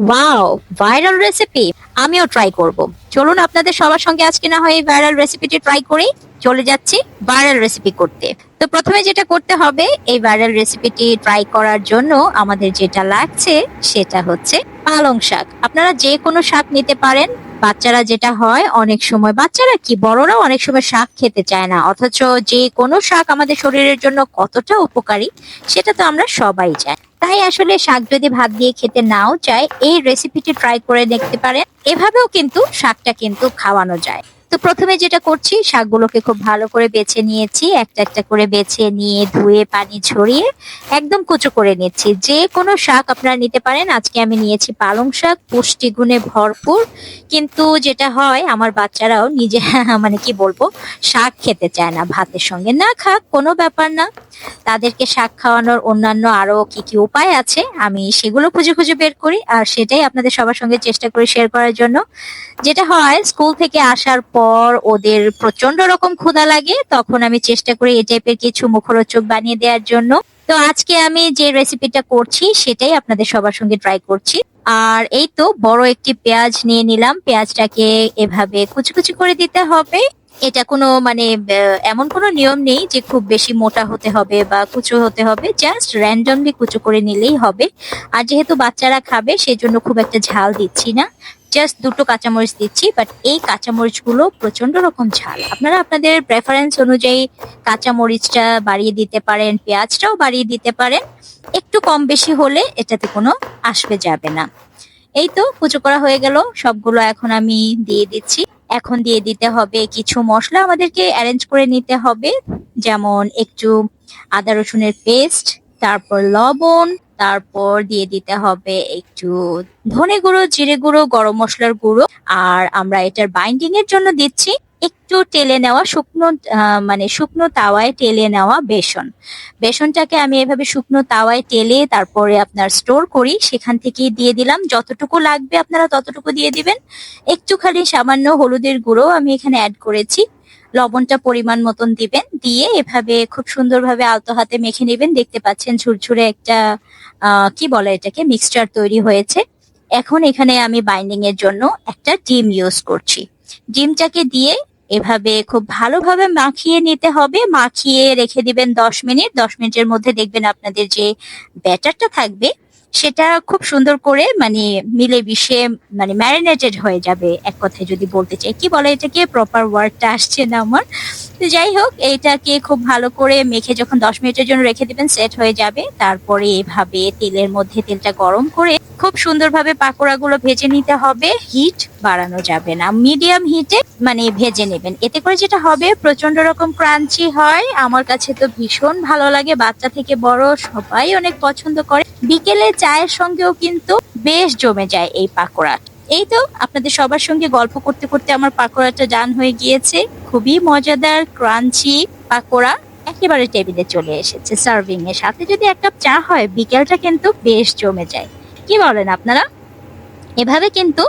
Wow, viral recipe! আমিও try করব। চলুন আপনাদের সবার সঙ্গে আজকে না হয় এই ভাইরাল রেসিপিটি ট্রাই করি। চলে যাচ্ছি ভাইরাল রেসিপি করতে। তো প্রথমে যেটা করতে হবে এই ভাইরাল রেসিপিটি ট্রাই করার জন্য আমাদের যেটা লাগছে সেটা হচ্ছে পালং শাক। আপনারা যে কোনো শাক নিতে পারেন। বাচ্চারা যেটা হয় অনেক সময়, বাচ্চারা কি বড়রাও অনেক সময় শাক খেতে চায় না, অথচ যে কোনো শাক আমাদের শরীরের জন্য কতটা উপকারী সেটা তো আমরা সবাই জানি। তাই আসলে শাক যদি ভাত দিয়ে খেতে নাও চায়, এই রেসিপিটি ট্রাই করে দেখতে পারেন। এভাবেও কিন্তু শাকটা কিন্তু খাওয়ানো যায়। তো প্রথমে যেটা করছি, শাকগুলোকে খুব ভালো করে বেছে নিয়েছি। একটা একটা করে বেছে নিয়ে ধুয়ে পানি ঝরিয়ে একদম কুচো করে নিচ্ছি। যে কোনো শাক আপনারা নিতে পারেন। আজকে আমি নিয়েছি পালং শাক, পুষ্টিগুণে ভরপুর। কিন্তু যেটা হয়, আমার বাচ্চারাও নিজে মানে কি বলবো, শাক খেতে চায় না ভাতের সঙ্গে। না খাক, কোনো ব্যাপার না। তাদেরকে শাক খাওয়ানোর অন্যান্য আরো কি কি উপায় আছে, আমি সেগুলো খুঁজে খুঁজে বের করি, আর সেটাই আপনাদের সবার সঙ্গে চেষ্টা করি শেয়ার করার জন্য। যেটা হয়, স্কুল থেকে আসার পর ওদের প্রচন্ড রকম ক্ষুধা লাগে, তখন আমি চেষ্টা করি এই টাইপের কিছু মুখরোচক বানিয়ে দেওয়ার জন্য। তো আজকে আমি যে রেসিপিটা করছি সেটাই আপনাদের সবার সঙ্গে ট্রাই করছি। আর এই তো বড় একটি পেঁয়াজ নিয়ে নিলাম। পেঁয়াজটাকে এভাবে কুচি কুচি করে দিতে হবে। এটা কোনো মানে এমন কোনো নিয়ম নেই যে খুব বেশি মোটা হতে হবে বা কুচো হতে হবে, জাস্ট র্যান্ডমলি কুচো করে নিলেই হবে। আর যেহেতু বাচ্চারা খাবে সেজন্য খুব একটা ঝাল দিচ্ছি না, জাস্ট দুটো কাঁচামরিচ দিচ্ছি। বাট এই কাঁচামরিচ গুলো প্রচন্ড রকম ঝাল, আপনারা আপনাদের প্রেফারেন্স অনুযায়ী কাঁচামরিচটা বাড়িয়ে দিতে পারেন, পেঁয়াজটাও বাড়িয়ে দিতে পারেন। একটু কম বেশি হলে এটাতে কোনো আসবে যাবে না। এই তো কুচো করা হয়ে গেল সবগুলো, এখন আমি দিয়ে দিচ্ছি। এখন দিয়ে দিতে হবে কিছু মশলা, আমাদেরকে অ্যারেঞ্জ করে নিতে হবে। যেমন একটু আদা রসুনের পেস্ট, তারপর লবণ, তারপর দিয়ে দিতে হবে একটু ধনে গুঁড়ো, জিরে গুঁড়ো, গরম মশলার গুঁড়ো। আর আমরা এটার বাইন্ডিং এর জন্য দিচ্ছি একটু টেলে নেওয়া শুকনো, মানে শুকনো তাওয়ায় টেলে নেওয়া বেসন। বেসনটাকে আমি এভাবে শুকনো তাওয়ায় টেলে তারপরে আপনার স্টোর করি, সেখান থেকেই দিয়ে দিলাম। যতটুকু লাগবে আপনারা ততটুকু দিয়ে দিবেন। একটুখানি সামান্য হলুদের গুঁড়ো আমি এখানে অ্যাড করেছি। লবণটা পরিমাণ মতন দিবেন, দিয়ে এভাবে খুব সুন্দরভাবে আলতো হাতে মেখে নেবেন। দেখতে পাচ্ছেন ঝুরঝুরে একটা কি বলে এটাকে, মিক্সচার তৈরি হয়েছে। এখন এখানে আমি বাইন্ডিং এর জন্য একটা ডিম ইউজ করছি। ডিমটাকে দিয়ে এভাবে খুব ভালোভাবে মাখিয়ে নিতে হবে। মাখিয়ে রেখে দিবেন 10 মিনিট। 10 মিনিটের মধ্যে দেখবেন আপনাদের যে ব্যাটারটা থাকবে সেটা খুব সুন্দর করে মানে মিলেমিশে মানে ম্যারিনেটেড হয়ে যাবে। এক কথায় যদি বলতে চাই, কি বলে এটাকে, প্রপার ওয়ার্ডটা আসছে না আমার। তো যাই হোক, এইটাকে খুব ভালো করে মেখে যখন 10 মিনিটের জন্য রেখে দিবেন, সেট হয়ে যাবে। তারপরে এভাবে তেলের মধ্যে তেলটা গরম করে খুব সুন্দরভাবে পাকোড়াগুলো ভেজে নিতে হবে। হিট বাড়ানো যাবে না, মিডিয়াম হিটে মানে ভেজে নেবেন। এতে করে যেটা হবে, প্রচন্ড রকম ক্রাঞ্চি হয়। আমার কাছে তো ভীষণ ভালো লাগে, বাচ্চা থেকে বড় সবাই অনেক পছন্দ করে। বিকেলে চায়ের সঙ্গেও কিন্তু বেশ জমে যায় এই পাকোড়া। এই তো আপনাদের সবার সঙ্গে গল্প করতে করতে আমার পাকোড়াটা ডান হয়ে গিয়েছে। খুবই মজাদার ক্রাঞ্চি পাকোড়া একেবারে টেবিলে চলে এসেছে। সার্ভিং এর সাথে যদি এক কাপ চা হয়, বিকেলটা কিন্তু বেশ জমে যায়। কি বলেন আপনারা? এভাবে কিন্তু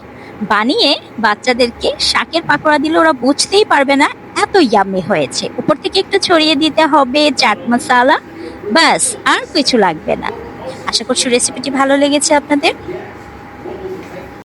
বানিয়ে বাচ্চাদেরকে শাকের পাকোড়া দিলে ওরা বুঝতেই পারবে না এত ইয়াম্মি হয়েছে। উপর থেকে একটু ছড়িয়ে দিতে হবে চাট মশলা, ব্যাস আর কিছু লাগবে না। আশা করছি রেসিপিটি ভালো লেগেছে আপনাদের।